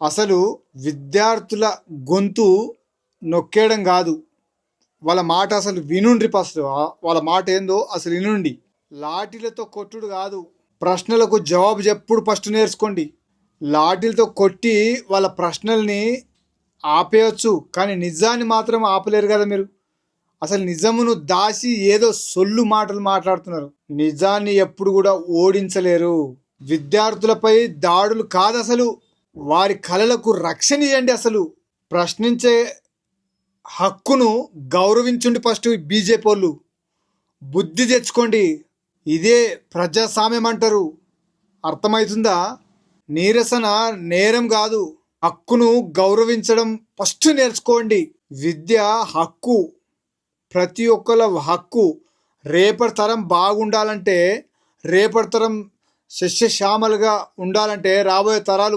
అసలు విద్యార్థుల గొంతు నొక్కేయడం కాదు, వాళ్ళ మాట అసలు వినుండ్రి. ఫస్ట్ వాళ్ళ మాట ఏందో అసలు వినుండి. లాఠీలతో కొట్టుడు కాదు, ప్రశ్నలకు జవాబు చెప్పుడు ఫస్ట్ నేర్చుకోండి. లాఠీలతో కొట్టి వాళ్ళ ప్రశ్నల్ని ఆపేయచ్చు, కానీ నిజాన్ని మాత్రం ఆపలేరు కదా మీరు. అసలు నిజమును దాచి ఏదో సొల్లు మాటలు మాట్లాడుతున్నారు. నిజాన్ని ఎప్పుడు కూడా ఓడించలేరు. విద్యార్థులపై దాడులు కాదు, అసలు వారి కళలకు రక్షణ ఇవ్వండి. అసలు ప్రశ్నించే హక్కును గౌరవించండి. ఫస్ట్ బీజేపీ వాళ్ళు బుద్ధి తెచ్చుకోండి. ఇదే ప్రజాస్వామ్యం అంటారు, అర్థమవుతుందా? నీరసన నేరం కాదు, హక్కును గౌరవించడం ఫస్ట్ నేర్చుకోండి. విద్య హక్కు, ప్రతి ఒక్కళ్ళ హక్కు. రేపటి తరం బాగుండాలంటే, రేపటి తరం సస్యశ్యామలుగా ఉండాలంటే, రాబోయే తరాలు